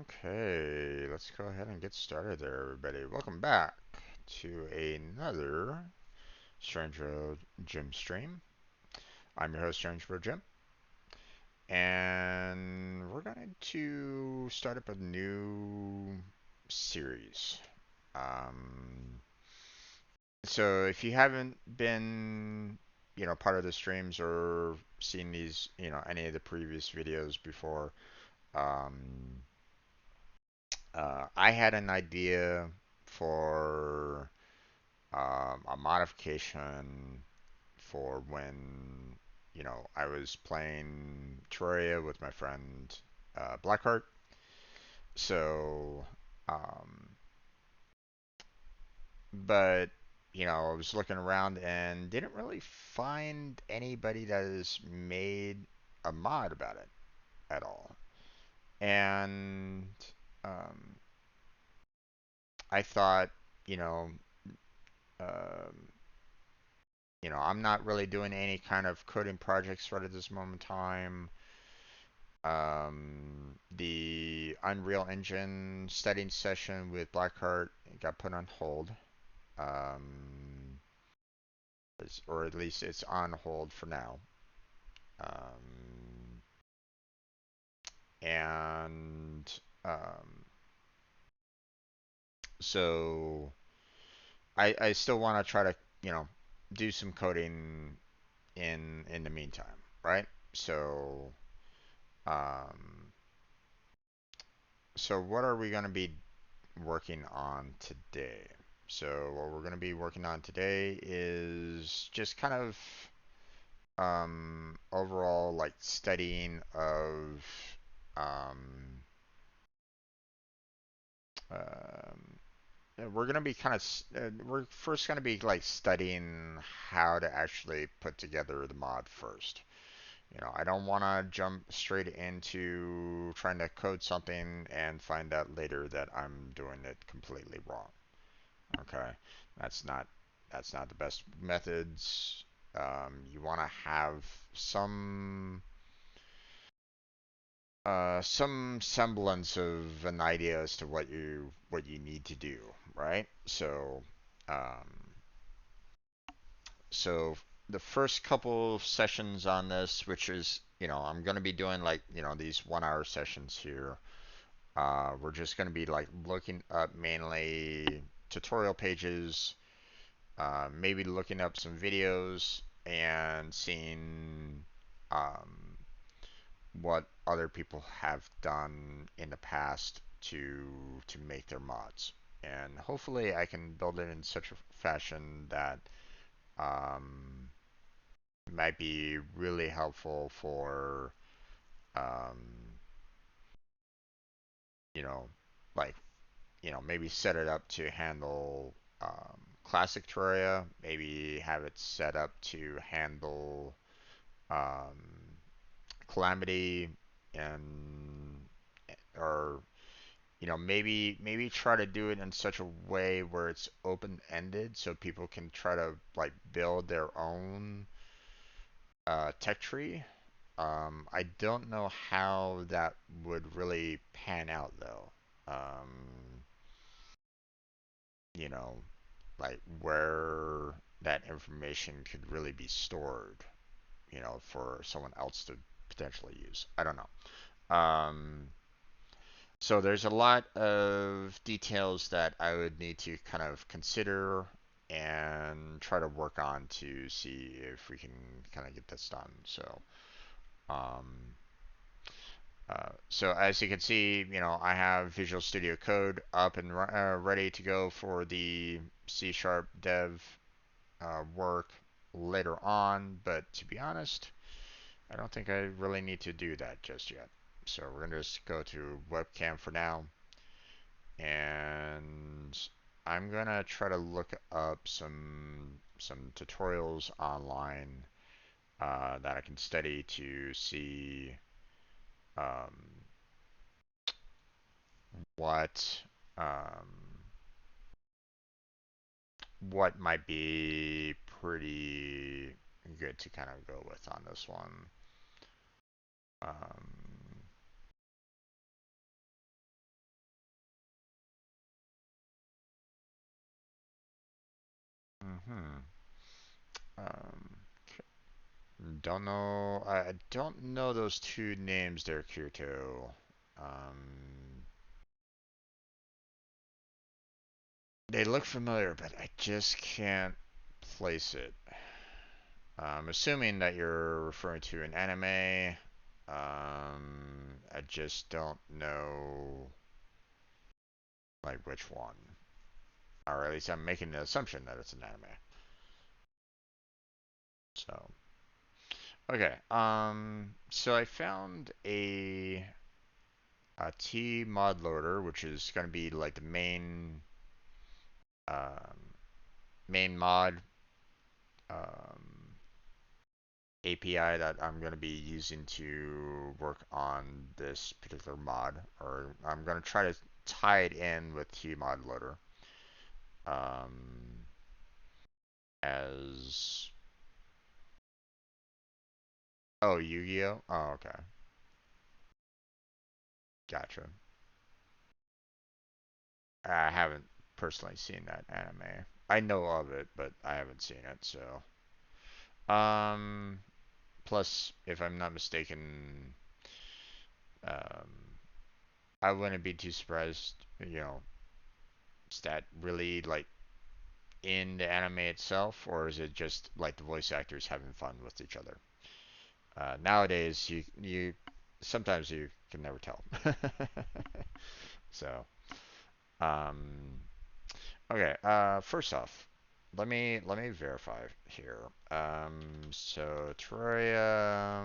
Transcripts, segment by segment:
Okay, let's go ahead and get started there, everybody. Welcome back to another Strange Road Gym stream. I'm your host, Strange Road Gym, and we're going to start up a new series. Um, so if you haven't been, part of the streams or seen these, any of the previous videos before, um, I had an idea for a modification for when I was playing Terraria with my friend Blackheart. So, um, but I was looking around and didn't really find anybody that has made a mod about it at all. And um, I thought, you know, um, I'm not really doing any kind of coding projects right at this moment in time. The Unreal Engine studying session with Blackheart got put on hold. Um, or at least it's on hold for now. Um, and so I still want to try to, do some coding in the meantime, right? Um, so what are we going to be working on today? So what we're going to be working on today is just kind of overall like studying of um, um, we're going to be we're first going to be like studying how to actually put together the mod first. I don't want to jump straight into trying to code something and find out later that I'm doing it completely wrong. Okay, that's not that's not the best methods. You want to have some semblance of an idea as to what you need to do, right? Um, so the first couple of sessions on this, which is, I'm going to be doing like, these 1 hour sessions here. We're just going to be like looking up mainly tutorial pages, maybe looking up some videos and seeing um, what other people have done in the past to make their mods. And hopefully I can build it in such a fashion that um, might be really helpful for um, you know, like maybe set it up to handle classic Terraria, maybe have it set up to handle um, Calamity, and or maybe try to do it in such a way where it's open ended so people can try to like build their own tech tree. I don't know how that would really pan out though. Um, you know, like where that information could really be stored, for someone else to potentially use. I don't know. So there's a lot of details that I would need to kind of consider and try to work on to see if we can kind of get this done. Um, so as you can see, I have Visual Studio Code up and ready to go for the C Sharp dev work later on, but to be honest, I don't think I really need to do that just yet. So we're gonna just go to webcam for now, and I'm gonna try to look up some tutorials online that I can study to see um, what um, what might be pretty good to kind of go with on this one. Um, Mm-hmm. Um, don't know. I don't know those two names there, Kirito. They look familiar, but I just can't place it. I'm assuming that you're referring to an anime. I just don't know like which one, or at least I'm making the assumption that it's an anime. So okay. So I found a T mod loader, which is going to be like the um, main mod um, API that I'm going to be using to work on this particular mod, or I'm going to try to tie it in with T mod loader um, as oh Yu-Gi-Oh. Oh, okay, gotcha. I haven't personally seen that anime. I know of it, but I haven't seen it. So, um, plus, if I'm not mistaken, um, I wouldn't be too surprised. Is that really like in the anime itself, or is it just like the voice actors having fun with each other? Nowadays, you sometimes you can never tell. So, um, okay. First off, let me verify here. So Terraria,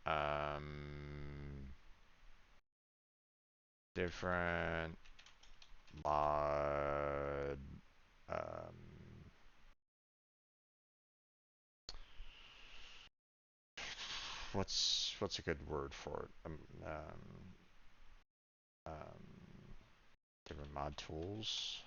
um, different mod. Um, what's a good word for it? Um, different mod tools.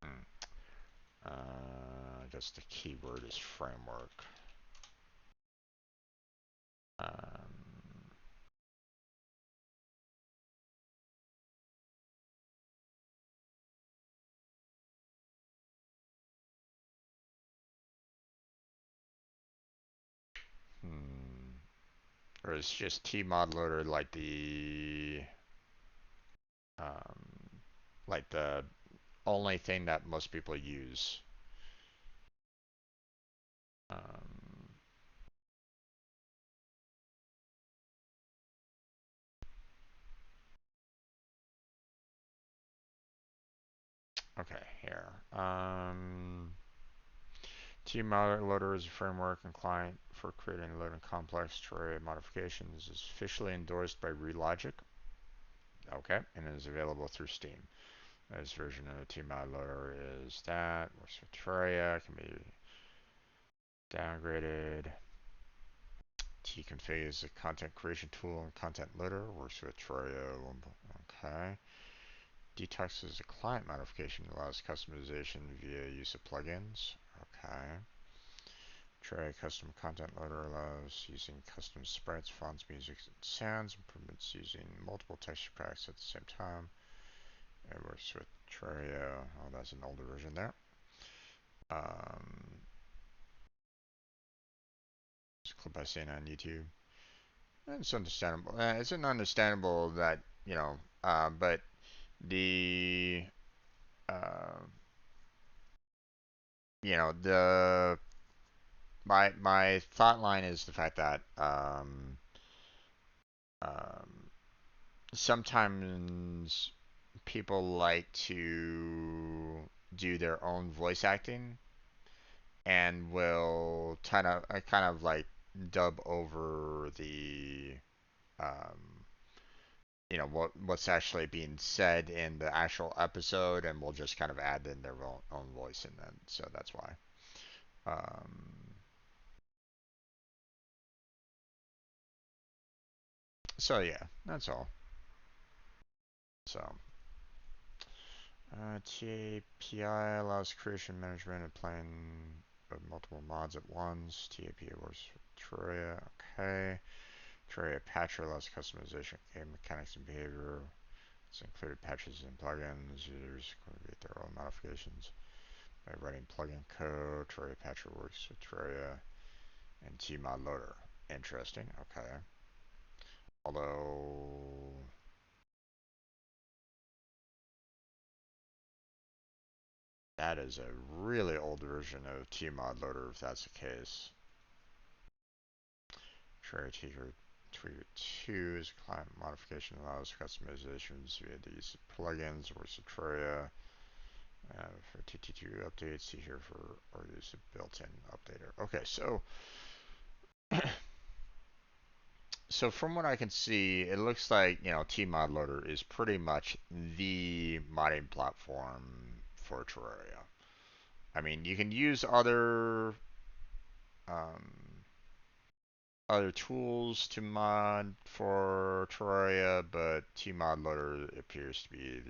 Hmm. I guess the keyword is framework. Um, hmm. Or is just Tmod loader um, like the only thing that most people use? Um, okay, here. Tmod loader is a framework and client for creating and loading complex array modifications. Is officially endorsed by Relogic. Okay, and is available through Steam. This version of the Tmod loader is that. Works with Terraria, can be downgraded. Tconfig is a content creation tool and content loader. Works with Terraria. Okay. Detox is a client modification that allows customization via use of plugins. Okay. Terraria custom content loader allows using custom sprites, fonts, music, and sounds. Improvements using multiple texture packs at the same time. It works with Terraria. Oh, that's an older version there. Um, it's a clip I seen on YouTube. It's understandable. It's an understandable that but the uh, the my thought line is the fact that um, sometimes people like to do their own voice acting and will kind of like dub over the um, what's actually being said in the actual episode, and we'll just kind of add in their own voice in then. So that's why. So yeah, that's all. So TAPI allows creation management and plan multiple mods at once. TAP works for Terraria. Okay. Terraria patcher allows customization of game mechanics and behavior. It's included patches and plugins. Users can create their own modifications by writing plugin code. Terraria patcher works with Terraria and Tmod loader. Interesting. Okay. Although that is a really old version of Tmod loader if that's the case. Terraria Tweaker 2 is client modification allows customizations via these plugins. Works with Terraria. For TT2 updates, see here for or use a built-in updater. Okay, so from what I can see, it looks like Tmod Loader is pretty much the modding platform for Terraria. I mean, you can use um, other tools to mod for Terraria, but Tmod Loader appears to be,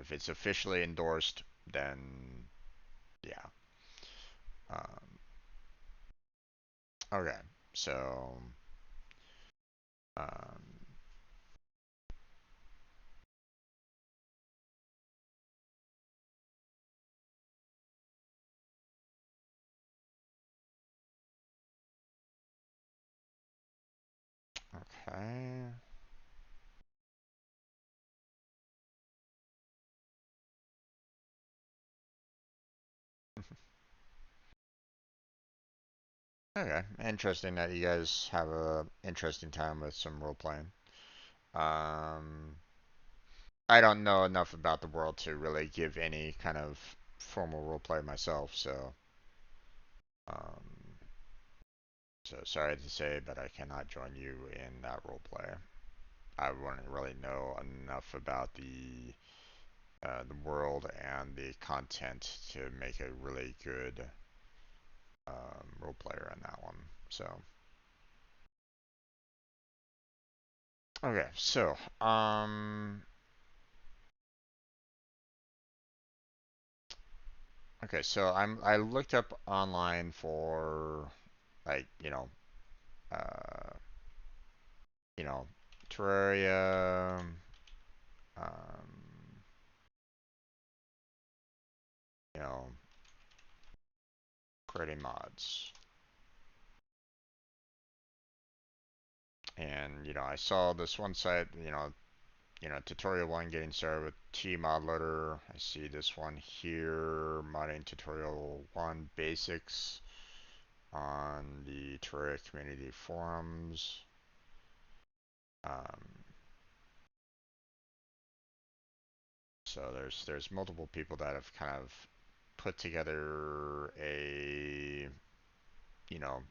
if it's officially endorsed, then yeah. Um, okay, so um, okay. Okay, interesting that you guys have a interesting time with some role playing. Um, I don't know enough about the world to really give any kind of formal role play myself, um, so sorry to say, but I cannot join you in that role play. I wouldn't really know enough about the world and the content to make a really good role player in that one. So okay, so okay, so I looked up online for like uh you know Terraria, um, you know creating mods, and I saw this one site, tutorial one getting started with T mod loader. I see this one here, modding tutorial one basics on the Terraria community forums. Um, So there's multiple people that have kind of put together a you know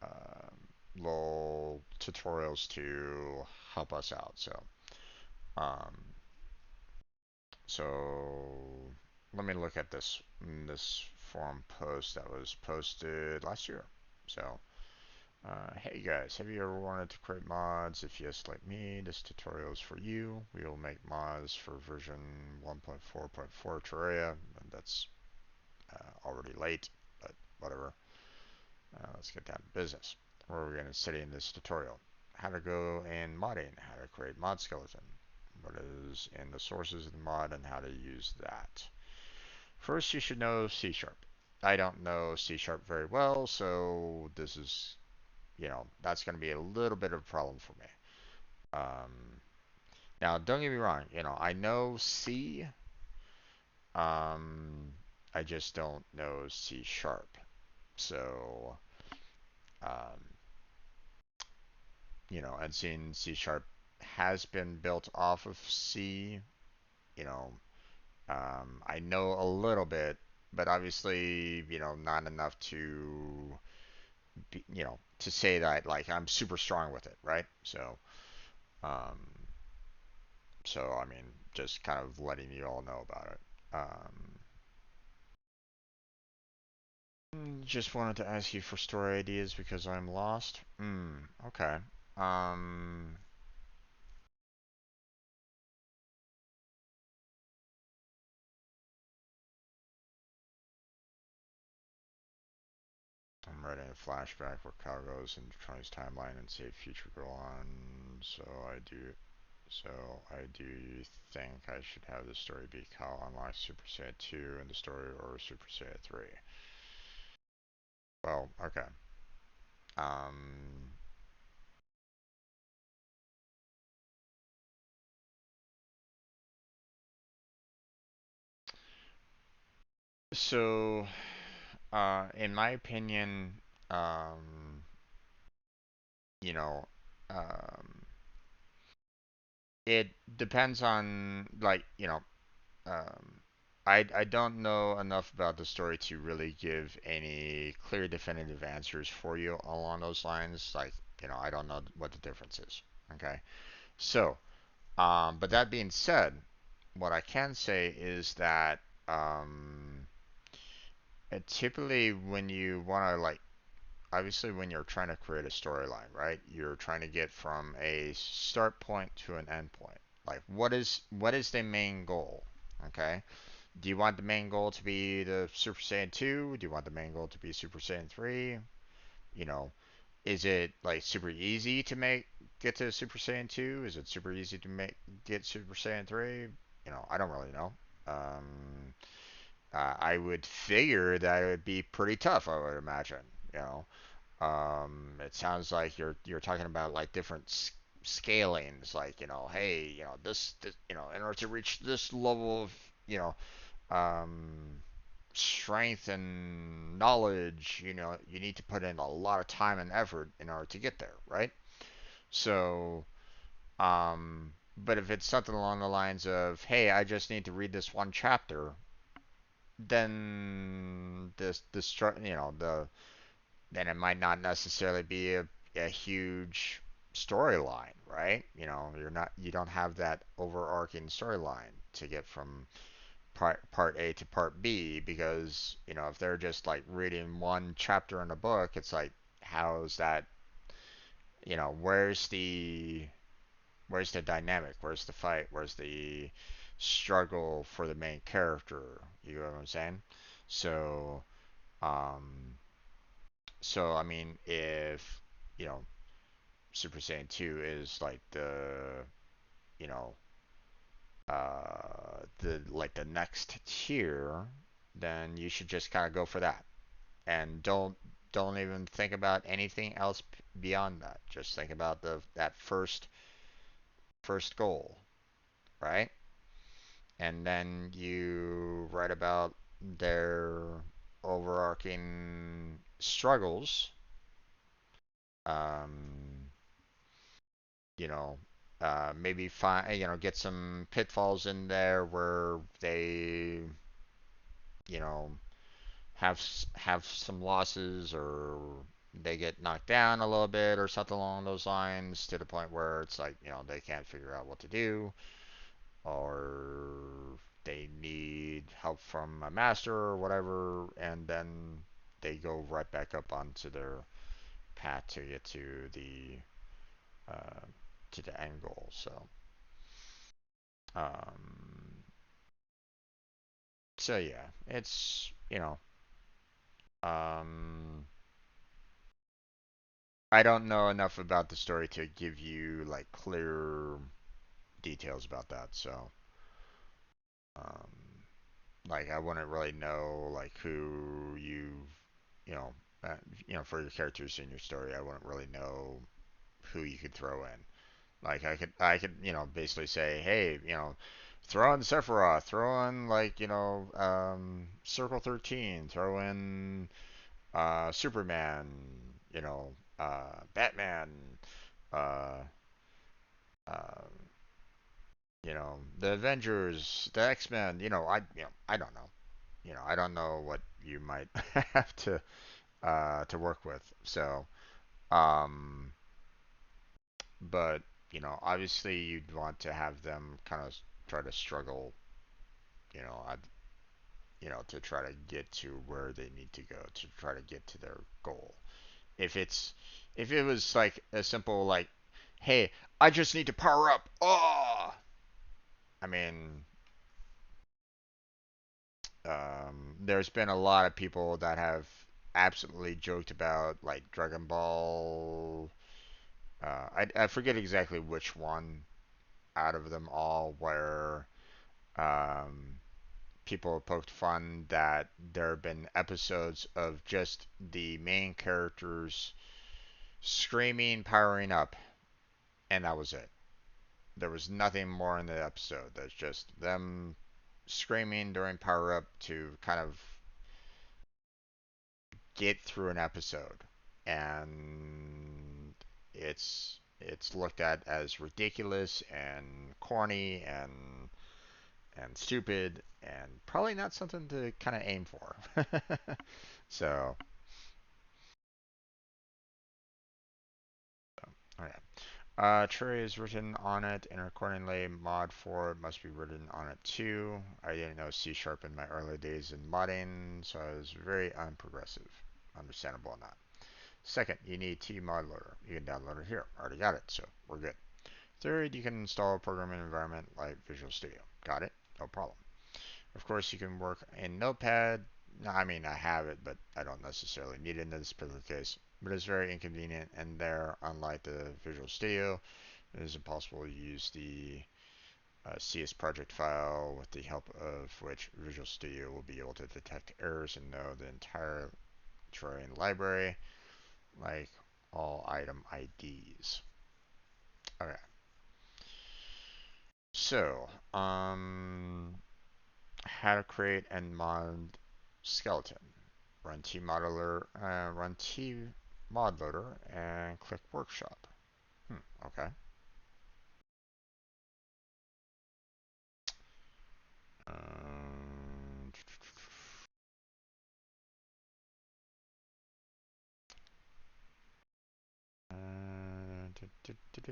um, little tutorials to help us out. Um, so let me look at this forum post that was posted last year. So hey guys, have you ever wanted to create mods? If yes, like me, this tutorial is for you. We will make mods for version 1.4.4 Terraria, and that's already late, but whatever. Let's get down to business. Where we're going to study in this tutorial. How to go in modding, how to create mod skeleton, what is in the sources of the mod, and how to use that. First, you should know C Sharp. I don't know C Sharp very well, so this is, that's going to be a little bit of a problem for me. Um, Now, don't get me wrong, I know C, um, I just don't know C Sharp. So, um, and seeing C Sharp has been built off of C, you know, I know a little bit, but obviously, not enough to say that like I'm super strong with it, right? Um, I mean, just kind of letting you all know about it. Just wanted to ask you for story ideas because I'm lost. Okay. Um, writing a flashback where Kyle goes into Troy's timeline and save future go on. So I do think I should have the story be Kyle unlocks Super Saiyan 2 in the story or Super Saiyan 3. Well, okay. Um, so, in my opinion, um, you know, um, it depends on like, um, I don't know enough about the story to really give any clear definitive answers for you along those lines. Like, I don't know what the difference is. Okay. So, but that being said, what I can say is that typically when you want to like obviously when you're trying to create a storyline, right? You're trying to get from a start point to an end point. Like what is the main goal? Okay? Do you want the main goal to be the Super Saiyan 2? Do you want the main goal to be Super Saiyan 3? You know, is it like super easy to get to Super Saiyan 2? Is it super easy to get Super Saiyan 3? I don't really know. Um, I would figure that it would be pretty tough, I would imagine. You know, it sounds like you're talking about like different scalings, like hey, this in order to reach this level of you know um, strength and knowledge, you need to put in a lot of time and effort in order to get there, right? So, but if it's something along the lines of, hey, I just need to read this one chapter, then then it might not necessarily be a huge storyline, right? You don't have that overarching storyline to get from part A to part B because if they're just like reading one chapter in a book, it's like how's that? Where's the dynamic? Where's the fight? Where's the struggle for the main character? You know what I'm saying? So, um, I mean, if you know Super Saiyan 2 is like you know, the next tier, then you should just kind of go for that, and don't even think about anything else beyond that. Just think about that first goal, right? And then you write about their overarching struggles. Um, you know, maybe find get some pitfalls in there where they you know have some losses or they get knocked down a little bit or something along those lines to the point where it's like they can't figure out what to do or they need help from a master or whatever, and then they go right back up onto their path to get uh, to the end goal. Um, so yeah, it's um, I don't know enough about the story to give you like clear details about that. So um, like I wouldn't really know like who you know for your characters in your story. I wouldn't really know who you could throw in. Like I could basically say, hey, throw in Sephiroth, throw in like Circle 13, throw in Superman, Batman, uh, uh, the Avengers, the X-Men. I don't know. I don't know what you might have to work with. So, um, but obviously you'd want to have them kind of try to struggle, you know, I, to try to get to where they need to go to try to get to their goal. If it was like a simple like, hey, I just need to power up. Oh, I mean, there's been a lot of people that have absolutely joked about, like Dragon Ball. I forget exactly which one out of them all where um, people poked fun that there have been episodes of just the main characters screaming, powering up, and that was it. There was nothing more in the episode. There's just them screaming during power up to kind of get through an episode, and it's looked at as ridiculous and corny and stupid and probably not something to kind of aim for. So, okay. Trey is written on it, and accordingly, mod 4 must be written on it too. I didn't know C Sharp in my early days in modding, so I was very unprogressive. Understandable or not. Second, you need Tmod Loader. You can download it here. Already got it, so we're good. Third, you can install a programming environment like Visual Studio. Got it? No problem. Of course, you can work in Notepad. No, I mean, I have it, but I don't necessarily need it in this particular case. But it's very inconvenient, and there, unlike the Visual Studio, it is impossible to use the CS project file, with the help of which Visual Studio will be able to detect errors and know the entire Terraria library, like all item IDs. Okay, so how to create and mod skeleton. Run run T mod loader, and click workshop. Okay. Um, uh, da, da, da,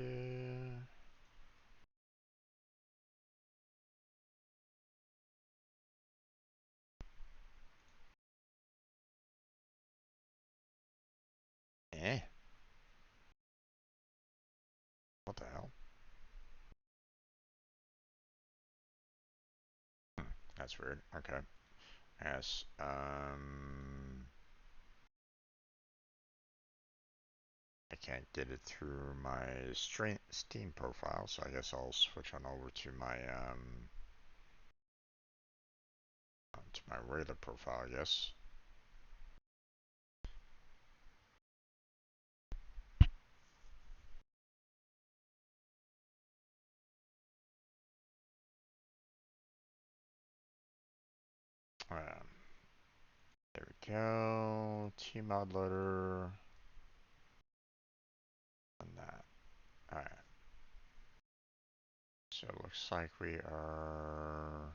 Eh, what the hell? That's weird. Okay. Yes. I can't get it through my Steam profile, so I guess I'll switch on over to my regular profile, I guess. Um, there we go. Tmod loader. And that. Alright. So it looks like we are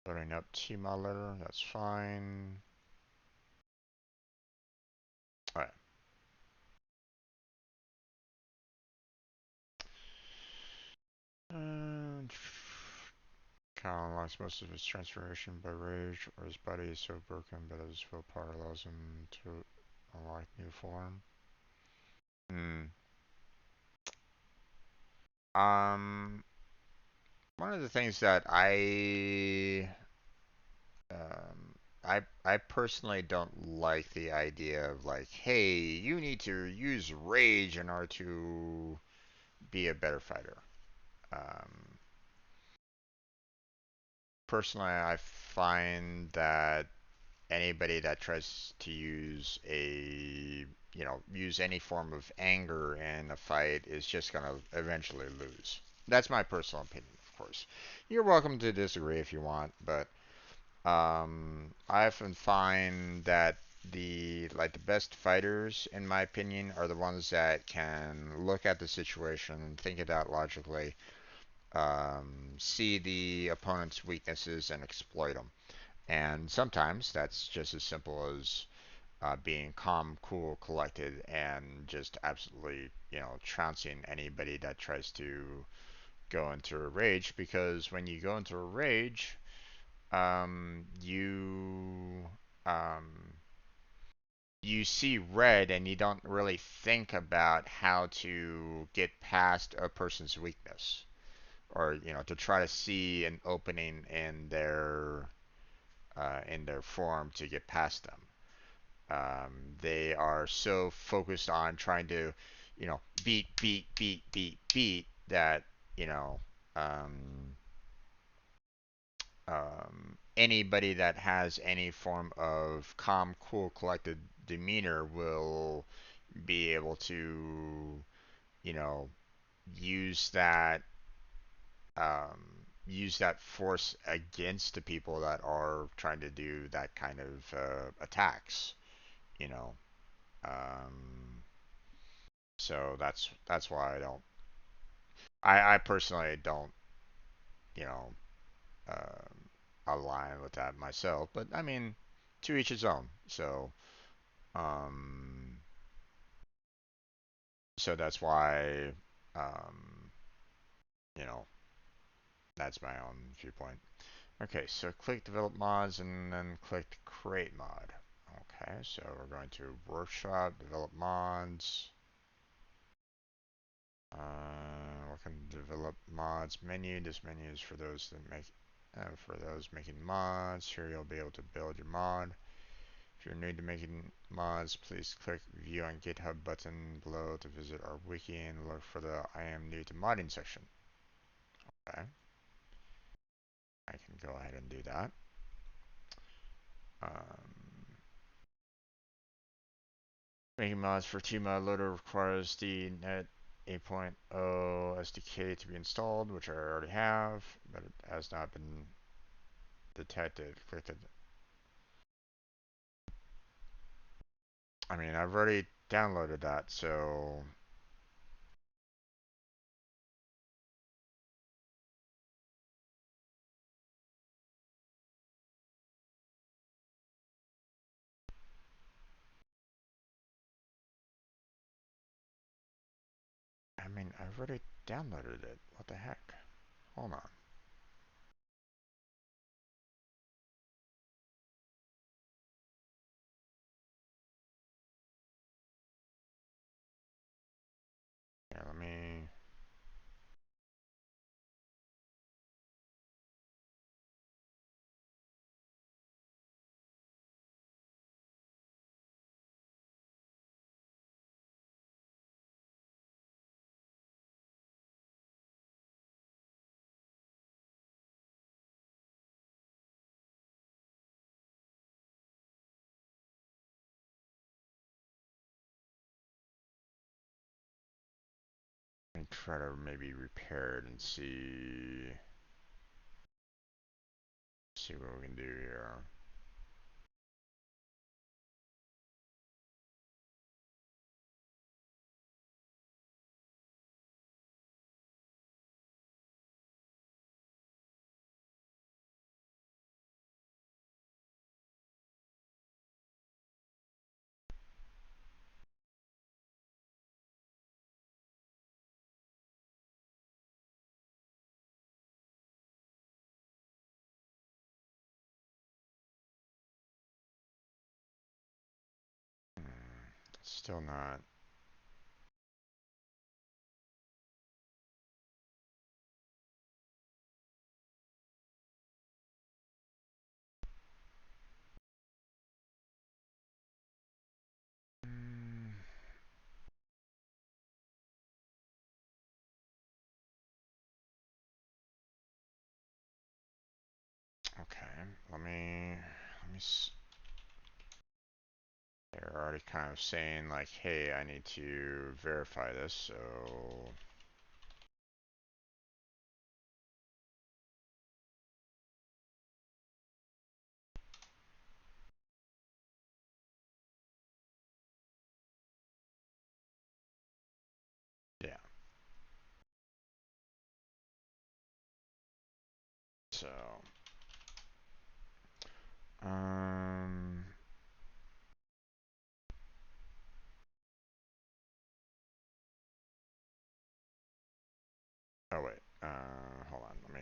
loading up Tmod loader. That's fine. Alright. And Cal unlocks most of his transformation by rage, or his body is so broken that his willpower allows him to unlock new form. Hmm. Um, one of the things that I personally don't like the idea of like, hey, you need to use rage in order to be a better fighter. Um, Personally, I find that anybody that tries to use any form of anger in a fight is just going to eventually lose. That's my personal opinion, of course. You're welcome to disagree if you want, but I often find that the best fighters, in my opinion, are the ones that can look at the situation, think it out logically, see the opponent's weaknesses, and exploit them. And sometimes that's just as simple as being calm, cool, collected, and just absolutely, trouncing anybody that tries to go into a rage. Because when you go into a rage, you um, you see red, and you don't really think about how to get past a person's weakness, or to try to see an opening in in their form to get past them. They are so focused on trying to, beat that, you know, um, anybody that has any form of calm, cool, collected demeanor will be able to, you know, use that use that force against the people that are trying to do that kind of attacks. You know, um, so that's why I don't. I personally don't. You know, align with that myself. But I mean, to each his own. Um, so that's why, um, you know, that's my own viewpoint. Okay, so click develop mods and then click create mod. Okay, so we're going to workshop, develop mods. We can develop mods menu. This menu is for those that make, for those making mods. Here you'll be able to build your mod. If you're new to making mods, please click view on GitHub button below to visit our wiki and look for the I am new to modding section. Okay, I can go ahead and do that. Um, Making mods for Tmod loader requires the net 8.0 SDK to be installed, which I already have, but it has not been detected. Click the, I mean, I've already downloaded that, so I mean, I've already downloaded it. What the heck? Hold on. Here, let me. Try to maybe repair it and see what we can do here. Still not. Mm, okay, let me. They're already kind of saying like, hey, I need to verify this, so yeah. So, um, oh wait, hold on, let me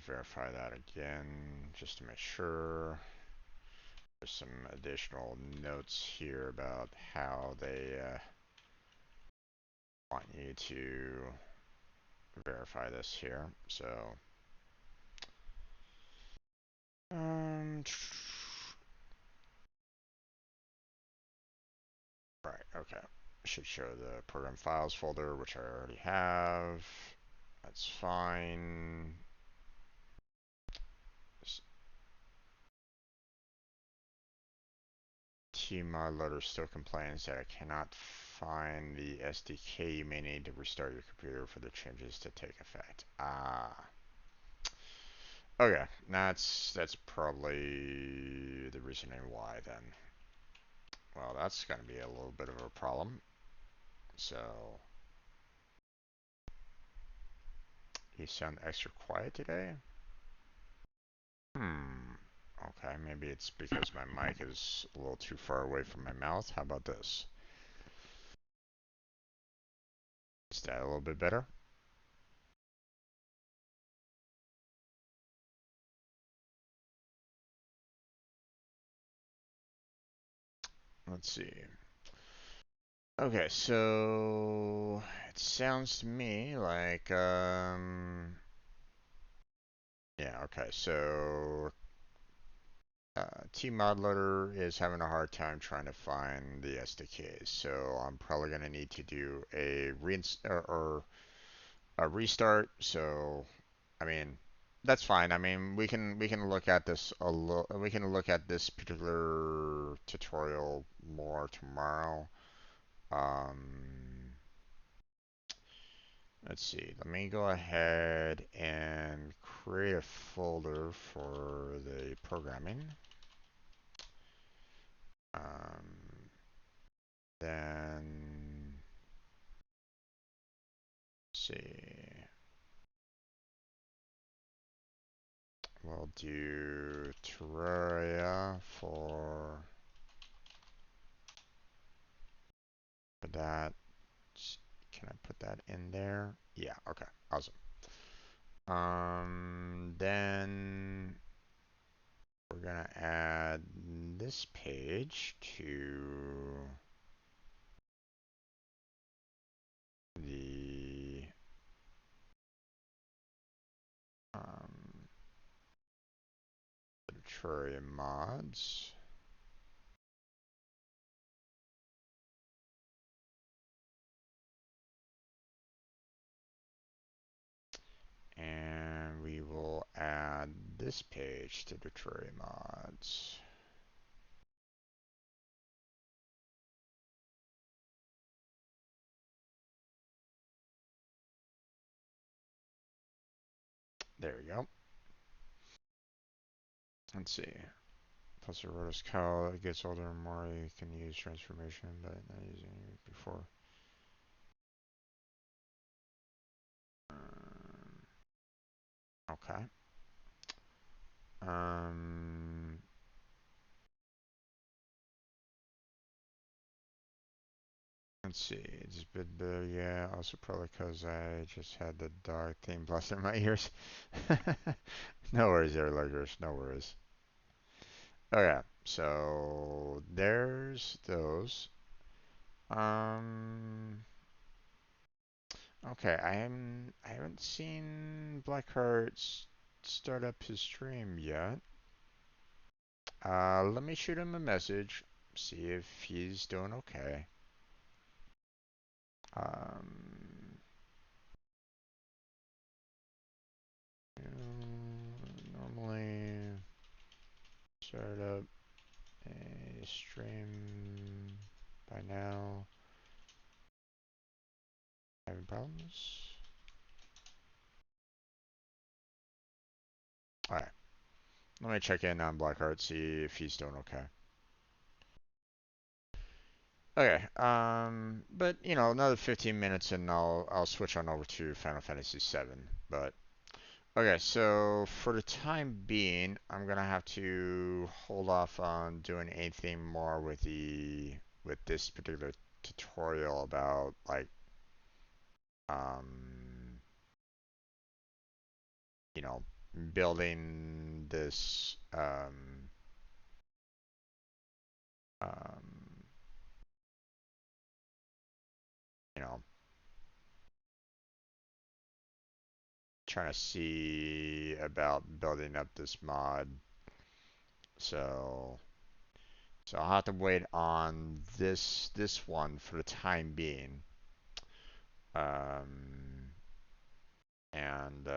verify that again, just to make sure. There's some additional notes here about how they want you to verify this here. So, Um, right, okay. Should show the program files folder, which I already have. That's fine. Tmod loader still complains that I cannot find the SDK. You may need to restart your computer for the changes to take effect. Ah. Okay, that's probably the reasoning why then. Well, that's gonna be a little bit of a problem. So, you sound extra quiet today? Hmm. Okay, maybe it's because my mic is a little too far away from my mouth. How about this? Is that a little bit better? Let's see. Okay, so it sounds to me like yeah, okay. So Tmodloader is having a hard time trying to find the SDKs. So I'm probably going to need to do a or a restart. So I mean, that's fine. I mean, we can look at this a little. We can look at this particular tutorial more tomorrow. Um, let's see. Let me go ahead and create a folder for the programming. Um, then see. We'll do Terraria for that. Can I put that in there? Yeah, okay, awesome. Then we're gonna add this page to the um, Terraria mods. And we will add this page to the Terraria mods. There we go. Let's see. Plus the Rotos cow that gets older and more you can use transformation, but not using it before. Okay. Um, let's see. It's a bit big, yeah. Also probably because I just had the dog theme blasting in my ears. No worries there, luggers. No worries. Okay, so there's those. Um, okay, I haven't seen Blackheart start up his stream yet. Let me shoot him a message, see if he's doing okay. Um, normally start up a stream by now. Having problems? Alright, let me check in on Blackheart, see if he's doing okay. Okay, but you know, another 15 minutes and I'll switch on over to Final Fantasy VII. But okay, so for the time being, I'm gonna have to hold off on doing anything more with this particular tutorial about like um you know building this um you know trying to see about building up this mod So I'll have to wait on this one for the time being. Um, and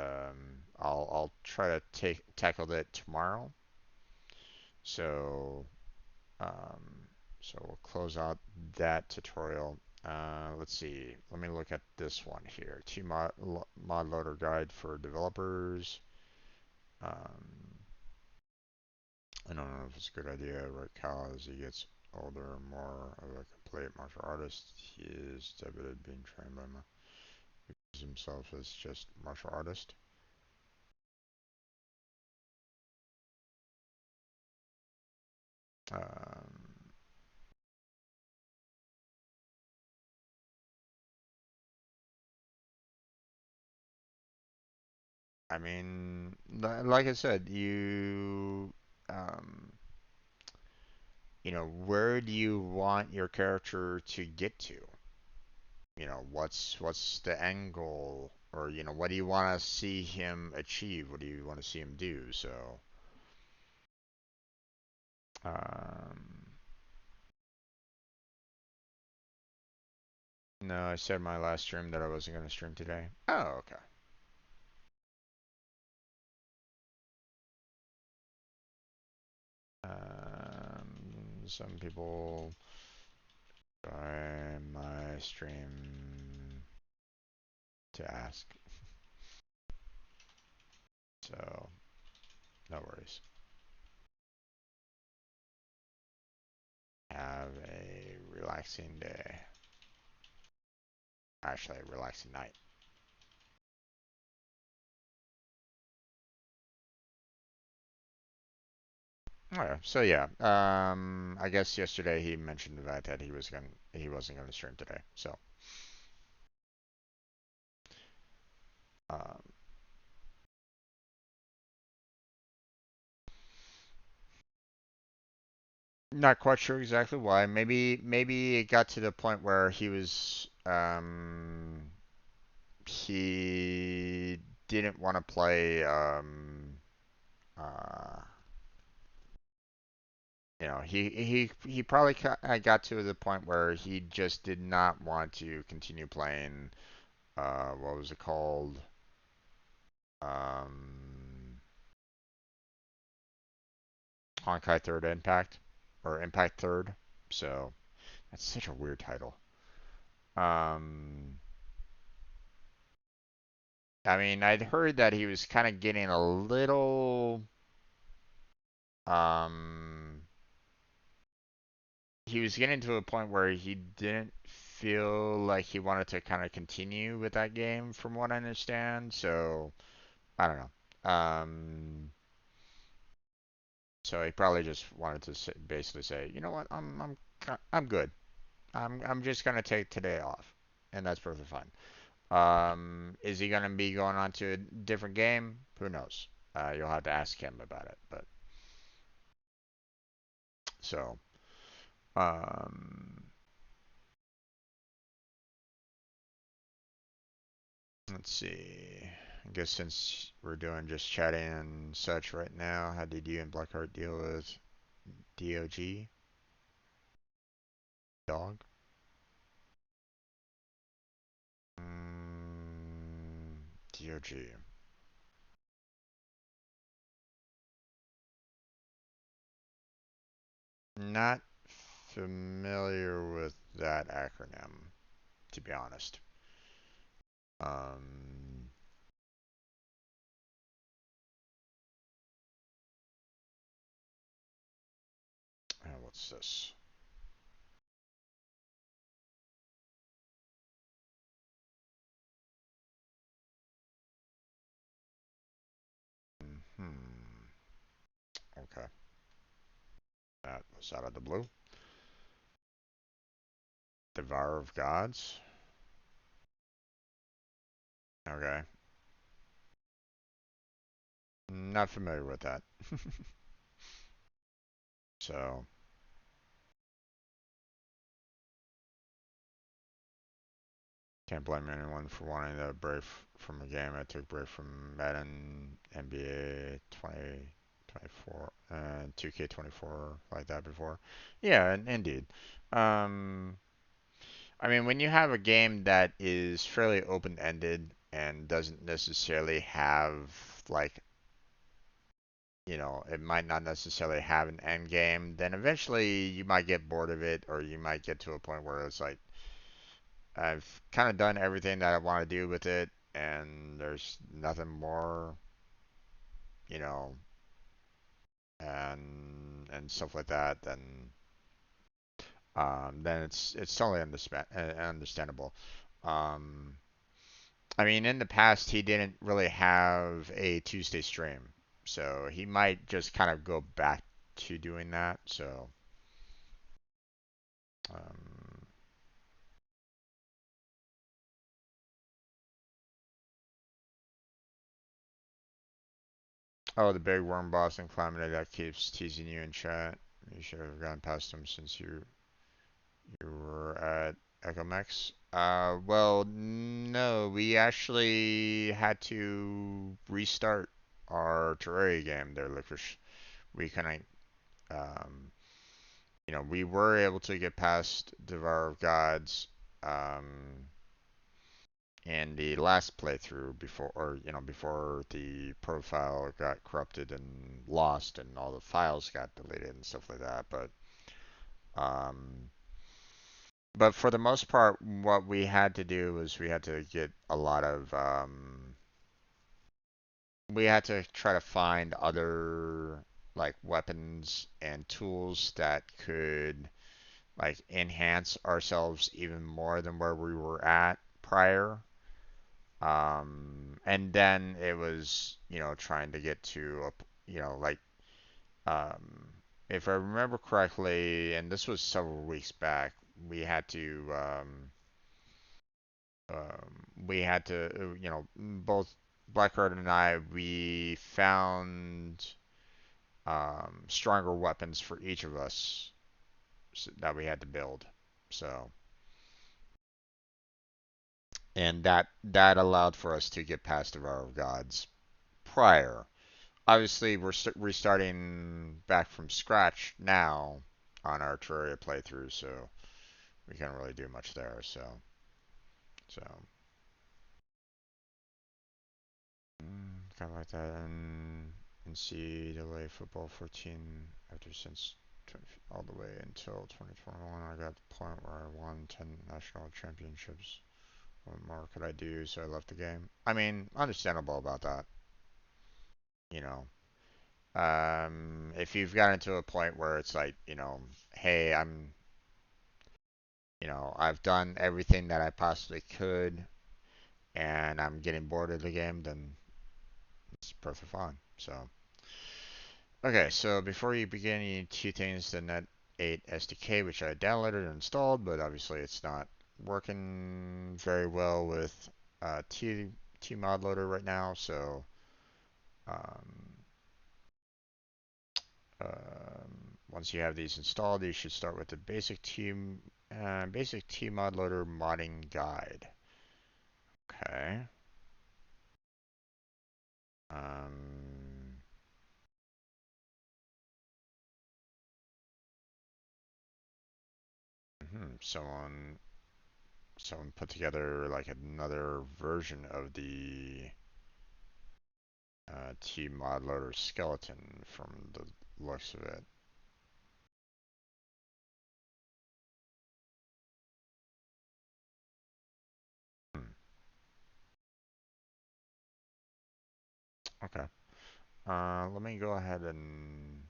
I'll try to tackle that tomorrow. So um, we'll close out that tutorial. Let's see. Let me look at this one here. Mod loader guide for developers. Um, I don't know if it's a good idea. Right, Cal, as he gets older, more of a complete martial artist. He is debited being trained by himself as just martial artist. Um, I mean, like I said, um, where do you want your character to get to? What's the end goal, or what do you want to see him achieve? What do you want to see him do? So, um, no, I said in my last stream that I wasn't going to stream today. Oh, okay. Some people join my stream to ask, so no worries. Have a relaxing day. Actually, a relaxing night. Okay, so yeah, I guess yesterday he mentioned the fact that he wasn't gonna stream today. So, um, not quite sure exactly why. Maybe it got to the point where he didn't want to play uh he probably got to the point where he just did not want to continue playing what was it called? Um Honkai Third Impact or Impact Third. So that's such a weird title. Um, I mean, I'd heard that he was kind of getting a little. Um, he was getting to a point where he didn't feel like he wanted to kind of continue with that game, from what I understand. So I don't know. So he probably just wanted to basically say, you know what, I'm good. I'm just gonna take today off, and that's perfectly fine. Is he gonna be going on to a different game? Who knows? You'll have to ask him about it. But so, um, let's see. I guess since we're doing just chatting and such right now, how did you and Blackheart deal with DOG? Dog? DOG. Not familiar with that acronym, to be honest. Um, what's this? Hmm. Okay. That was out of the blue. Devourer of Gods. Okay. Not familiar with that. So, can't blame anyone for wanting to break from a game. I took break from Madden NBA 2024 2K24 like that before. Yeah, indeed. Um, I mean, when you have a game that is fairly open-ended and doesn't necessarily have like, it might not necessarily have an end game, then eventually you might get bored of it, or you might get to a point where it's like, I've kind of done everything that I want to do with it, and there's nothing more, you know, and stuff like that, then it's totally understandable. Um, I mean, in the past, he didn't really have a Tuesday stream, so he might just kind of go back to doing that. So, um, oh, the big worm boss in Calamity that keeps teasing you in chat. You should have gone past him since you were at Echomex. Well, no, we actually had to restart our Terraria game there, Licorice. We couldn't, um, we were able to get past Devour of Gods, um, in the last playthrough before the profile got corrupted and lost and all the files got deleted and stuff like that. Um, but for the most part, what we had to do was we had to get a lot of we had to try to find other like weapons and tools that could like enhance ourselves even more than where we were at prior. And then it was, trying to get to like, um, if I remember correctly, and this was several weeks back, we had to, both Blackheart and I, we found, stronger weapons for each of us that we had to build. So, and that allowed for us to get past the Hour of Gods prior. Obviously, we're restarting back from scratch now on our Terraria playthrough, so we can't really do much there. So kind of like that. And NCAA football 14 after since 20, all the way until 2021, I got to the point where I won 10 national championships. What more could I do? So I left the game. I mean, understandable about that. You know, if you've gotten to a point where it's like, hey, I've done everything that I possibly could, and I'm getting bored of the game, then it's perfectly fine. So, okay, so before you begin, you need two things: the Net 8 SDK, which I downloaded and installed, but obviously it's not working very well with T Mod Loader right now. So, um, once you have these installed, you should start with the basic T Mod Loader modding guide. Okay. Um, someone put together like another version of the T mod loader skeleton from the looks of it. Hmm. Okay. Let me go ahead and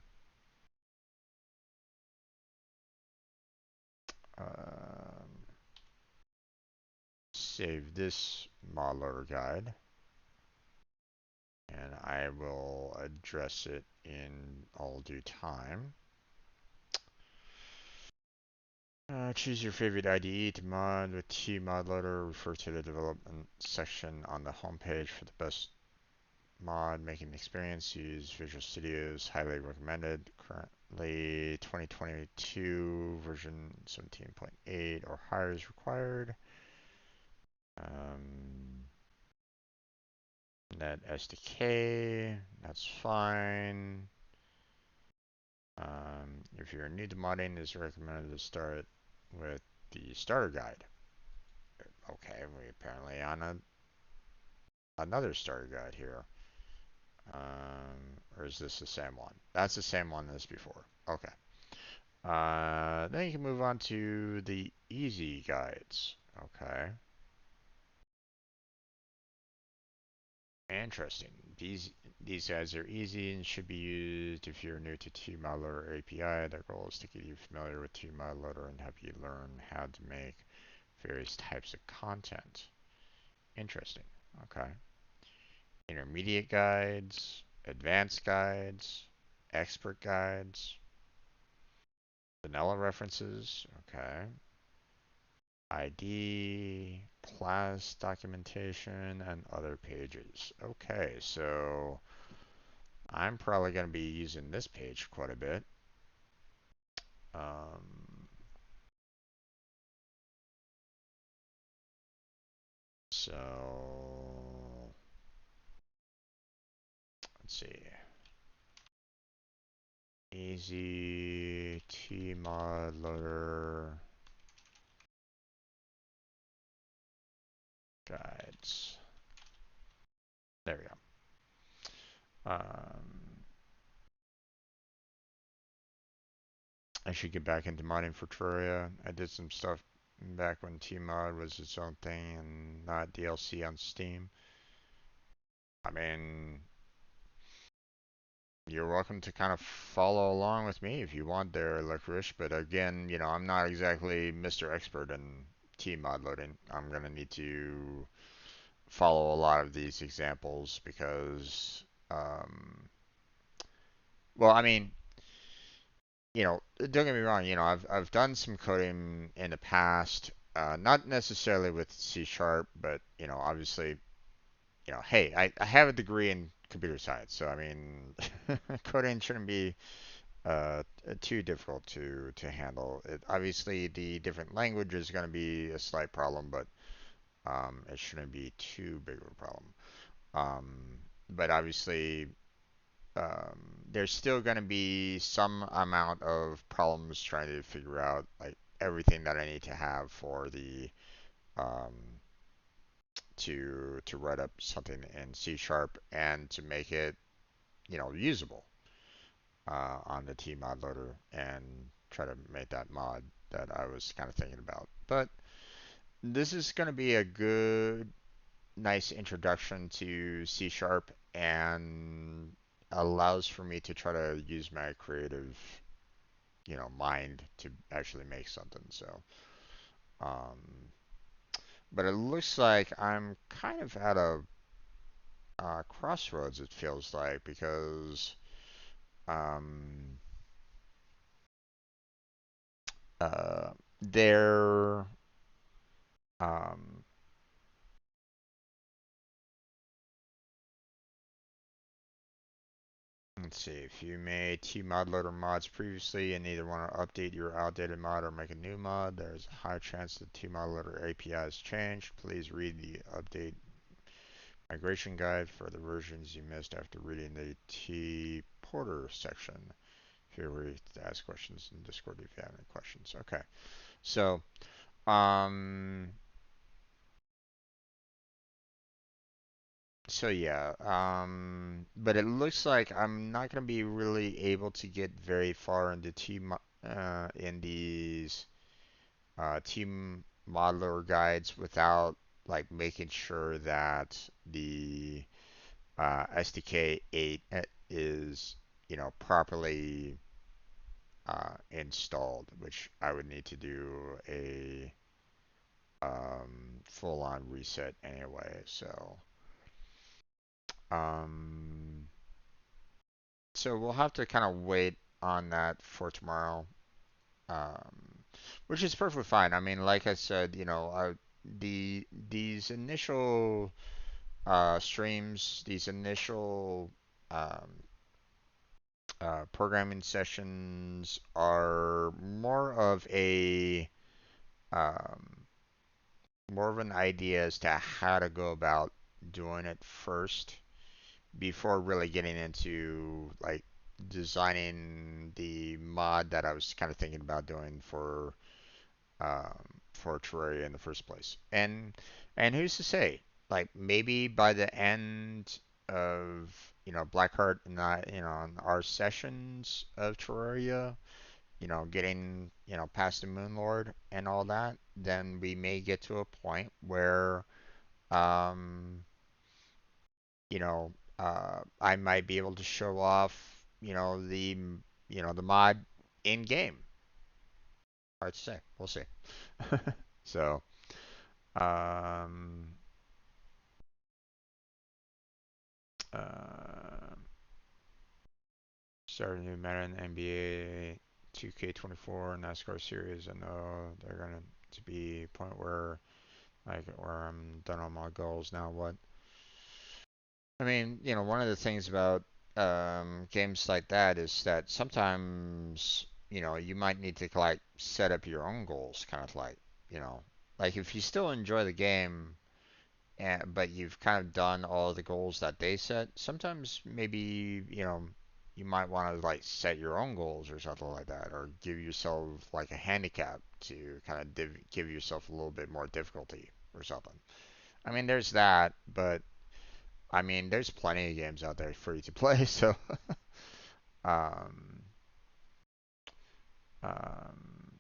um, save this mod loader guide, and I will address it in all due time. Choose your favorite IDE to mod with T mod loader. Refer to the development section on the homepage for the best mod making experience. Use Visual Studio's highly recommended. Currently 2022 version 17.8 or higher is required. Net SDK, that's fine. If you're new to modding, it's recommended to start with the starter guide. Okay, we apparently on another starter guide here. Or is this the same one? That's the same one as before. Okay. Then you can move on to the easy guides. Okay. Interesting. These guides are easy and should be used if you're new to TModLoader API. Their goal is to get you familiar with TModLoader and help you learn how to make various types of content. Interesting. Okay. Intermediate guides, advanced guides, expert guides, vanilla references. Okay. ID, class documentation, and other pages. Okay, so I'm probably going to be using this page quite a bit. Um, so let's see. Easy Tmod loader guides. There we go. I should get back into modding for Terraria. I did some stuff back when Tmod was its own thing and not DLC on Steam. I mean, you're welcome to kind of follow along with me if you want there, Licorice. But again, I'm not exactly Mr. Expert in Tmod loading. I'm going to need to follow a lot of these examples because, well, I mean, don't get me wrong. I've done some coding in the past, not necessarily with C sharp, but obviously, hey, I have a degree in computer science, so I mean, coding shouldn't be too difficult to handle. Obviously, the different language is going to be a slight problem, but it shouldn't be too big of a problem. But obviously, there's still going to be some amount of problems trying to figure out like everything that I need to have for the um, to write up something in C sharp and to make it usable on the Tmod loader and try to make that mod that I was kind of thinking about. But this is going to be a good, nice introduction to C sharp and allows for me to try to use my creative, mind to actually make something. So, um, but it looks like I'm kind of at a crossroads. It feels like because um, there, um, let's see, if you made T-mod loader mods previously and either want to update your outdated mod or make a new mod, there's a high chance the T-mod loader API has changed. Please read the update migration guide for the versions you missed after reading the T-porter section. Feel free to ask questions in Discord if you have any questions. Okay, so um, yeah, but it looks like I'm not gonna be really able to get very far into in these team modeler guides without like making sure that the SDK 8 is properly installed, which I would need to do a full-on reset anyway. Um, so we'll have to kind of wait on that for tomorrow, um, which is perfectly fine. I mean, like I said, these initial streams, these initial um, programming sessions are um, more of an idea as to how to go about doing it first before really getting into like designing the mod that I was kind of thinking about doing um, for Terraria in the first place. And who's to say? Like maybe by the end of Blackheart and I, on our sessions of Terraria, getting past the Moon Lord and all that, then we may get to a point where um, I might be able to show off, the mod in game. Hard to say. We'll see. So, um, uh, start a new meta in NBA 2K24 NASCAR series. I know they're gonna to be a point where I'm done on my goals. Now what? I mean, one of the things about games like that is that sometimes, you might need to like set up your own goals, kind of you know, like if you still enjoy the game, but you've kind of done all the goals that they set, sometimes maybe, you might want to like set your own goals or something like that, or give yourself like a handicap to kind of give yourself a little bit more difficulty or something. I mean, there's that, but I mean, there's plenty of games out there free to play, so um, um,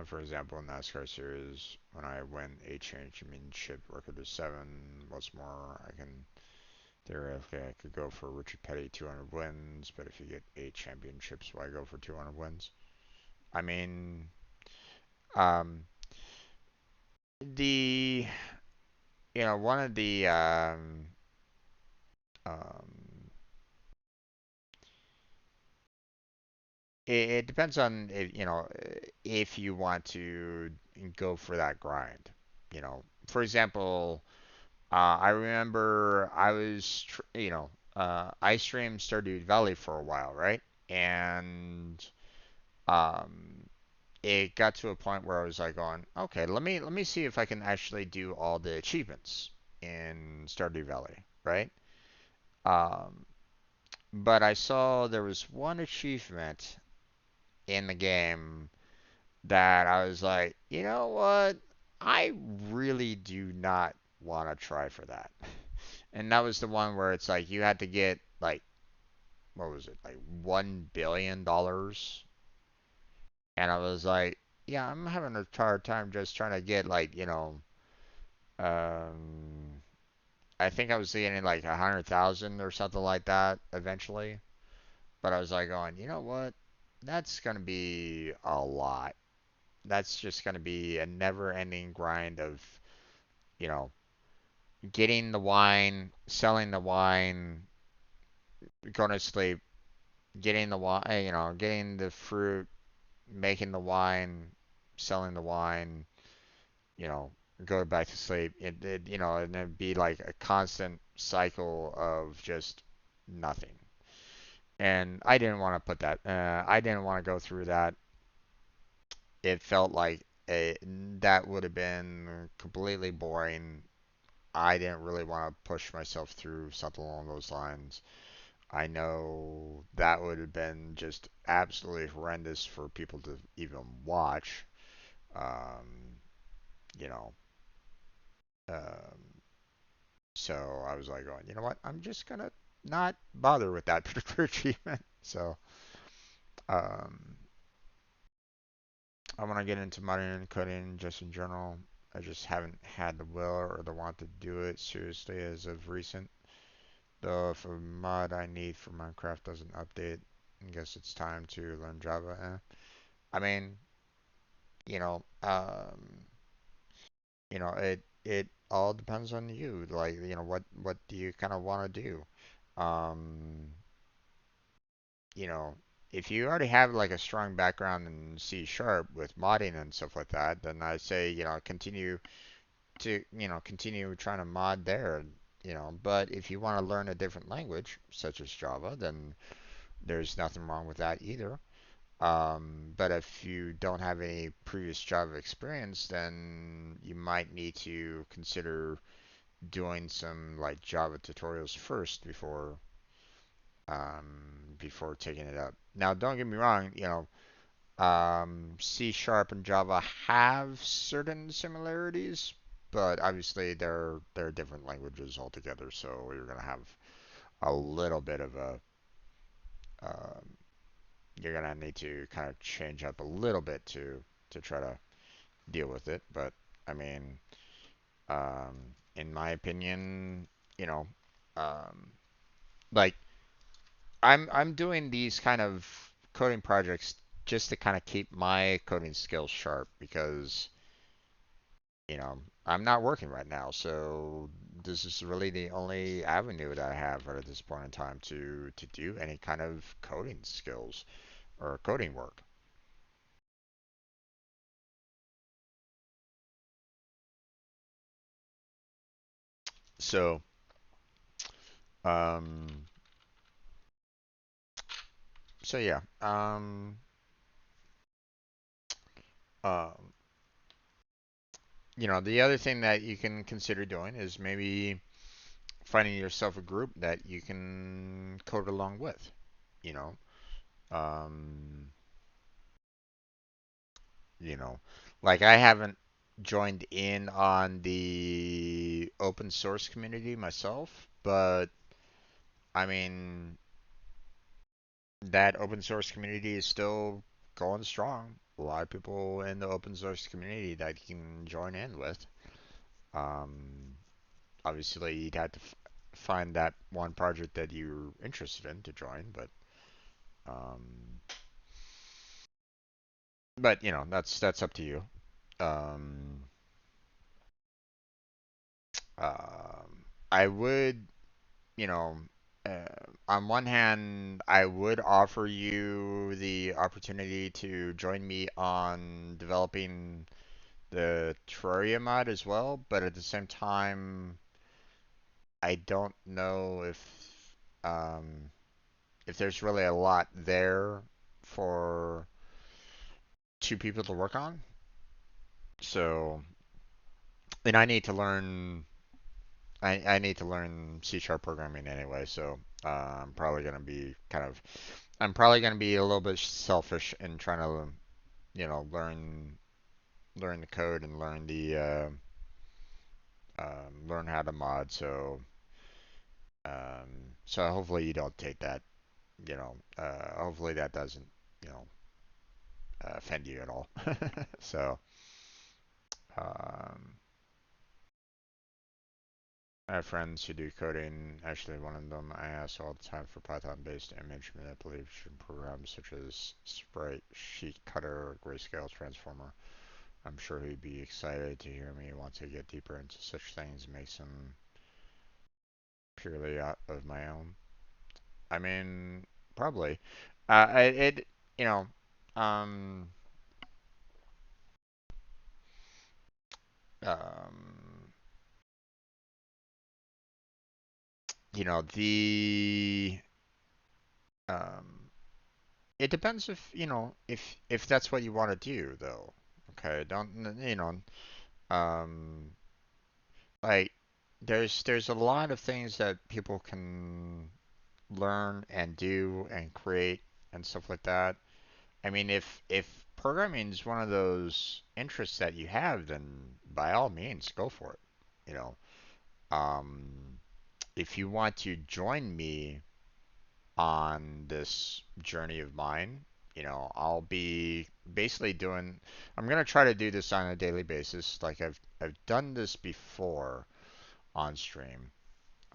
for example, in NASCAR series, when I win a championship record of seven, what's more, I can theoretically I could go for Richard Petty 200 wins, but if you get eight championships, why go for 200 wins? I mean, um, the one of the um, it depends on if you want to go for that grind. For example, I remember I streamed Stardew Valley for a while, right? And um, it got to a point where I was like going, okay, let me see if I can actually do all the achievements in Stardew Valley, right? Um, but I saw there was one achievement in the game that I was like, you know what? I really do not want to try for that. And that was the one where it's like you had to get like what was it, like $1 billion, and I was like, yeah, I'm having a hard time just trying to get like um, I think I was getting like 100,000 or something like that eventually, but I was like going, you know what? That's gonna be a lot. That's just gonna be a never-ending grind of you know getting the wine, selling the wine, going to sleep, getting the wine, getting the fruit, making the wine, selling the wine, you know, go back to sleep. And it'd be like a constant cycle of just nothing. And I didn't want to put that. I didn't want to go through that. It felt like that would have been completely boring. I didn't really want to push myself through something along those lines. I know that would have been just absolutely horrendous for people to even watch. Um, you know, um, so I was like going, you know what? I'm just gonna not bother with that particular treatment. So um, I want to get into modding and coding just in general. I just haven't had the will or the want to do it seriously as of recent. Though if a mod I need for Minecraft doesn't update, I guess it's time to learn Java. I mean, you know, um, it all depends on you. Like, what do you kind of want to do? Um, you know, if you already have like a strong background in C sharp with modding and stuff like that, then I say, continue trying to mod there. But if you want to learn a different language, such as Java, then there's nothing wrong with that either. But if you don't have any previous Java experience, then you might need to consider doing some like Java tutorials first before taking it up. Now, don't get me wrong, C Sharp and Java have certain similarities, but obviously they're different languages altogether. So you're gonna have a little bit of a um, you're gonna need to kind of change up a little bit to try to deal with it. But I mean, in my opinion, you know, um, like I'm doing these kind of coding projects just to kind of keep my coding skills sharp because I'm not working right now, so this is really the only avenue that I have at this point in time to do any kind of coding skills or coding work. So, um, so yeah, um, the other thing that you can consider doing is maybe finding yourself a group that you can code along with. You know, um, you know, like I haven't joined in on the open source community myself, but I mean, that open source community is still going strong. A lot of people in the open source community that you can join in with. Um, Obviously, you'd have to find that one project that you're interested in to join, um, but that's up to you. Um, I would, you know, uh, on one hand, I would offer you the opportunity to join me on developing the Terraria mod as well, but at the same time, I don't know if there's really a lot there for two people to work on. So, and I need to learn C sharp programming anyway, so I'm probably gonna be a little bit selfish in trying to, learn the code and learn how to mod. So hopefully you don't take that, hopefully that doesn't, you know, offend you at all. So, um, I have friends who do coding. Actually, one of them I ask all the time for Python-based image manipulation programs such as Sprite, Sheet Cutter, or Grayscale Transformer. I'm sure he'd be excited to hear me once I get deeper into such things and make some purely out of my own. I mean, probably. It, you know, um, um, the um, it depends if that's what you want to do though. Okay, don't like there's a lot of things that people can learn and do and create and stuff like that. I mean, if programming is one of those interests that you have, then by all means, go for it. You know, um, if you want to join me on this journey of mine, I'll be basically doing. I'm gonna try to do this on a daily basis. Like I've done this before on stream,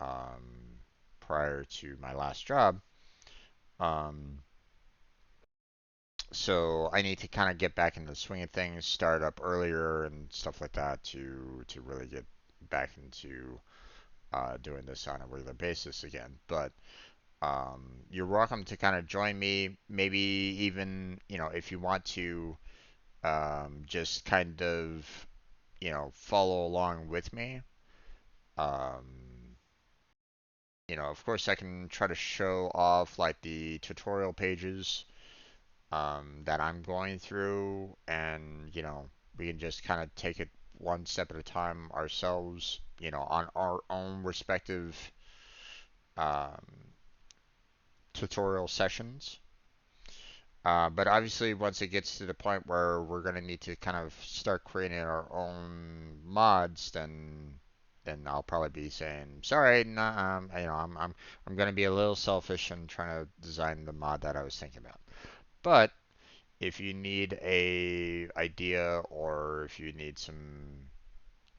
um, prior to my last job. Um, so I need to kind of get back into the swing of things, start up earlier and stuff like that to really get back into doing this on a regular basis again. But you're welcome to kind of join me. Maybe even if you want to just kind of follow along with me. Um, of course, I can try to show off like the tutorial pages that I'm going through, and we can just kind of take it one step at a time ourselves. on our own respective um, tutorial sessions. But obviously, once it gets to the point where we're going to need to kind of start creating our own mods, then I'll probably be saying, sorry, nah, I'm going to be a little selfish and trying to design the mod that I was thinking about. But if you need a idea, or if you need some,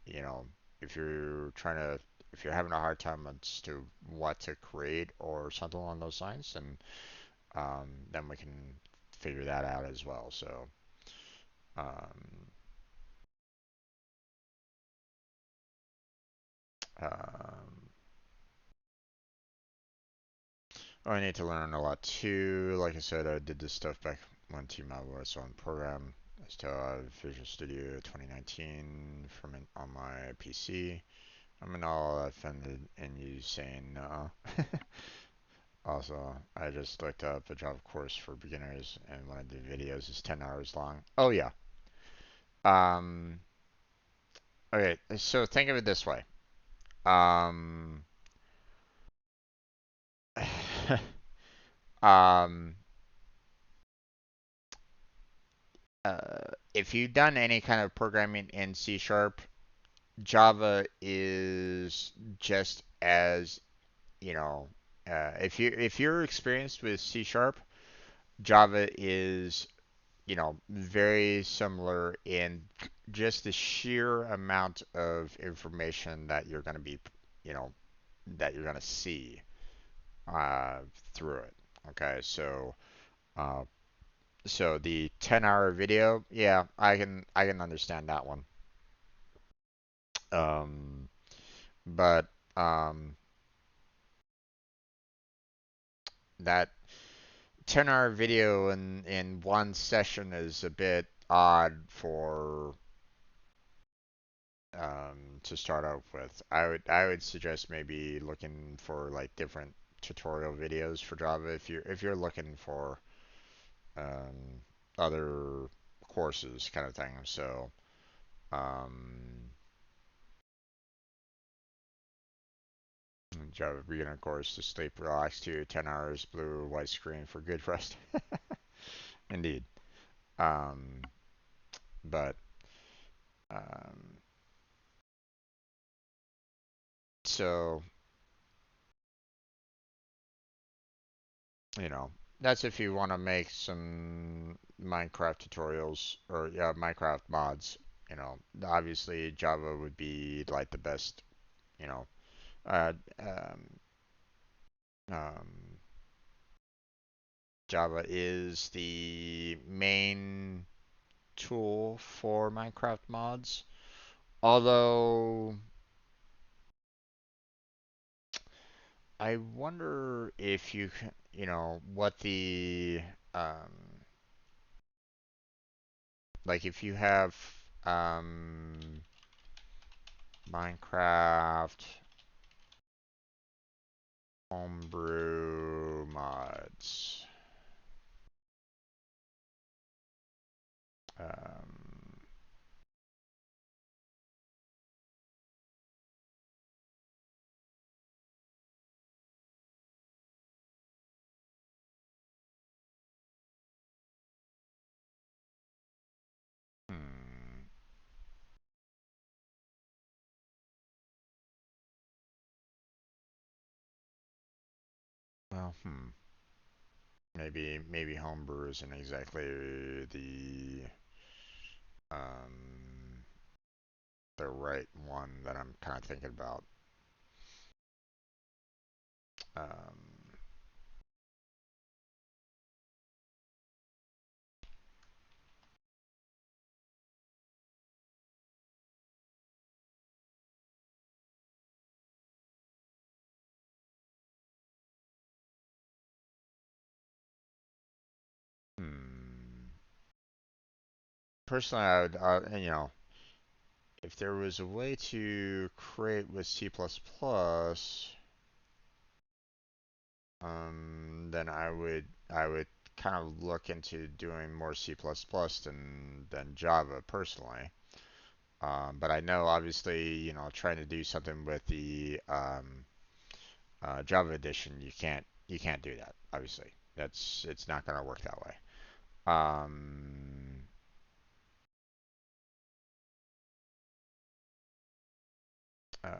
you know, if you're trying to, if you're having a hard time as to what to create or something along those lines, then we can figure that out as well. So, um, um, I need to learn a lot too. Like I said, I did this stuff back when T-Mobile was on program. I still have Visual Studio 2019 on my PC. I'm not all offended in you saying no. Also, I just looked up a Java course for beginners, and one of the videos is 10 hours long. Oh yeah. Um, okay, so think of it this way. Um, um, if you've done any kind of programming in C Sharp, Java is just as, you know, if you're experienced with C Sharp, Java is, very similar in just the sheer amount of information that you're going to be, you know, that you're going to see uh, through it. Okay, uh, so the 10-hour video, yeah, I can understand that one. Um, but that 10-hour video in one session is a bit odd for to start out with. I would suggest maybe looking for like different tutorial videos for Java if you're looking for um, other courses kind of thing. So um, Java beginner course to sleep, relax to 10 hours, blue or white screen for good rest. Indeed. Um, but um, so you know, that's if you want to make some Minecraft tutorials or yeah, Minecraft mods. Obviously Java would be like the best. You know, uh, um, um, Java is the main tool for Minecraft mods. Although I wonder if you can, what the like if you have um, Minecraft homebrew mods. Um, hmm. Well, maybe homebrew isn't exactly um, the right one that I'm kind of thinking about. Um, hmm. Personally, I would, if there was a way to create with C++, then I would kind of look into doing more C++ than Java personally. But I know obviously, trying to do something with the Java edition, you can't do that. Obviously, it's not gonna work that way. Um, um,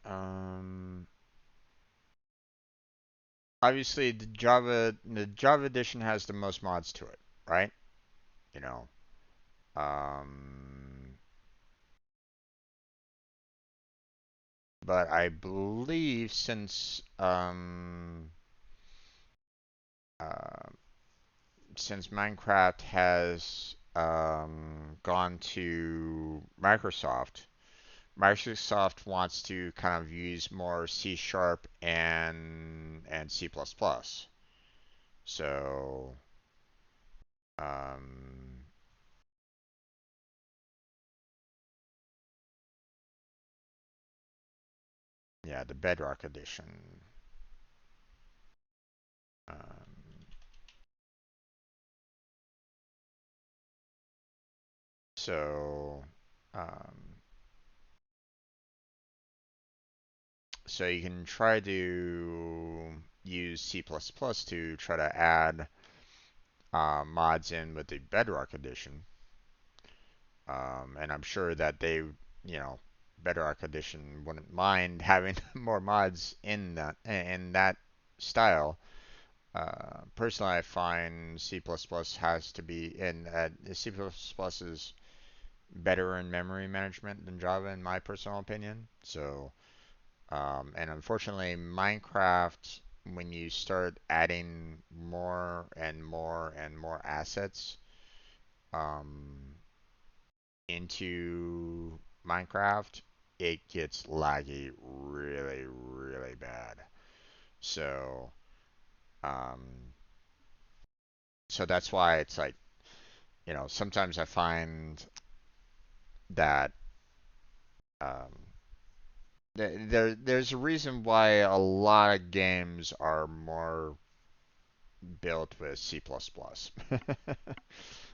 um, Obviously, the Java edition has the most mods to it, right? You know, um, but I believe uh, since Minecraft has gone to Microsoft wants to kind of use more C sharp and C++. So, um, yeah, the Bedrock edition. Um, so, um, so you can try to use C++ to try to add mods in with the Bedrock edition. And I'm sure that Bedrock Edition wouldn't mind having more mods in that style. Personally, I find C++ has to be C++ is better in memory management than Java, in my personal opinion. So, and unfortunately, Minecraft, when you start adding more and more and more assets, um, into Minecraft, it gets laggy really, really bad. So, um, so that's why it's like, sometimes I find that um, there's a reason why a lot of games are more built with C++.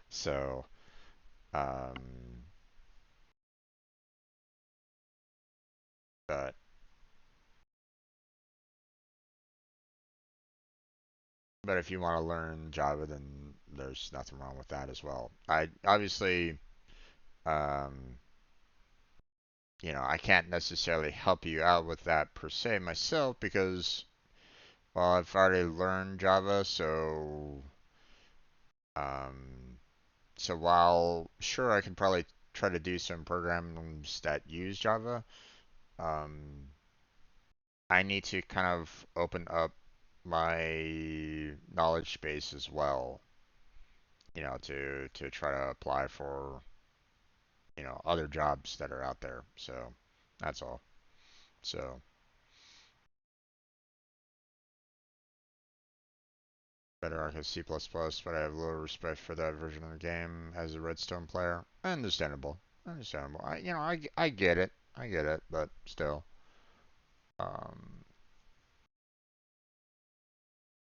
So, um, but but if you want to learn Java, then there's nothing wrong with that as well. I obviously um, I can't necessarily help you out with that per se myself because, well, I've already learned Java, um, so while sure I can probably try to do some programs that use Java, um, I need to kind of open up my knowledge base as well, to try to apply for, other jobs that are out there. So that's all. So. Better Arc is C++, but I have little respect for that version of the game as a Redstone player. Understandable. Understandable. I get it. I get it, but still. Um,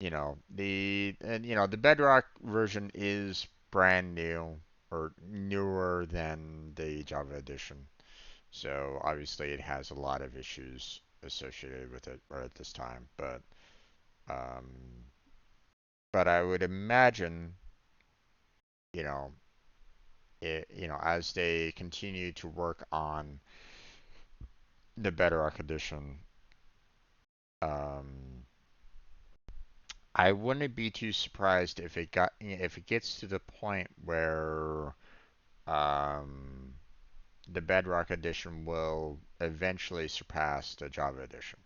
the Bedrock version is brand new or newer than the Java edition. So obviously it has a lot of issues associated with it right at this time, um, but I would imagine, you know, as they continue to work on the Bedrock Edition, um, I wouldn't be too surprised if it gets to the point where um, the Bedrock Edition will eventually surpass the Java Edition.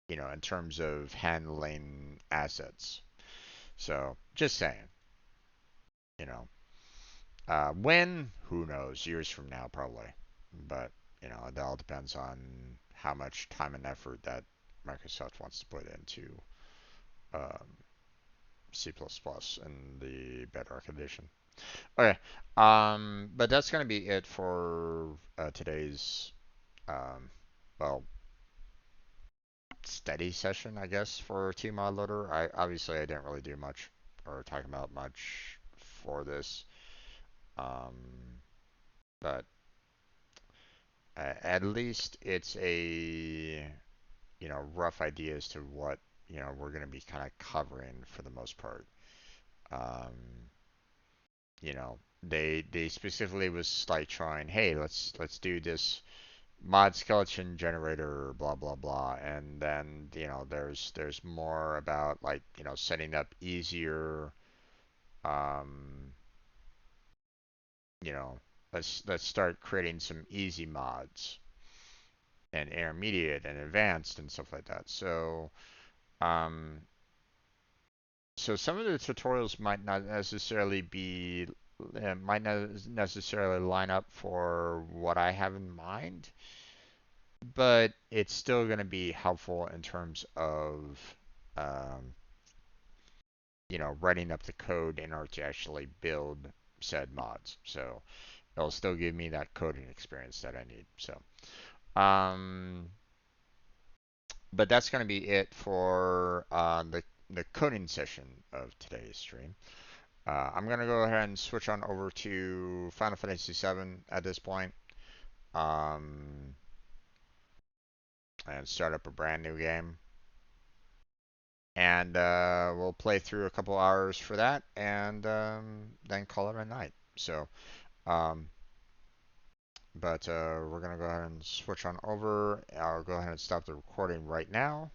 In terms of handling assets. So, just saying. You know, when? Who knows? Years from now, probably. But it all depends on how much time and effort that Microsoft wants to put into um, C++ and the Bedrock Edition. Okay, but that's gonna be it for today's um, well, steady session, I guess, for Team Mod Loader. I didn't really do much or talk about much for this, um, but at least it's a rough idea as to what we're going to be kind of covering for the most part. Um, they specifically was like trying, hey, let's do this mod skeleton generator, blah blah blah, and then there's more about like setting up easier, um, you know, let's start creating some easy mods and intermediate and advanced and stuff like that. Um, so some of the tutorials might not necessarily line up for what I have in mind, but it's still going to be helpful in terms of um, writing up the code in order to actually build said mods. So it'll still give me that coding experience that I need. So, um, but that's going to be it for the coding session of today's stream. I'm going to go ahead and switch on over to Final Fantasy VII at this point, um, and start up a brand new game. And we'll play through a couple hours for that, and then call it a night. So, um, but we're gonna go ahead and switch on over. I'll go ahead and stop the recording right now.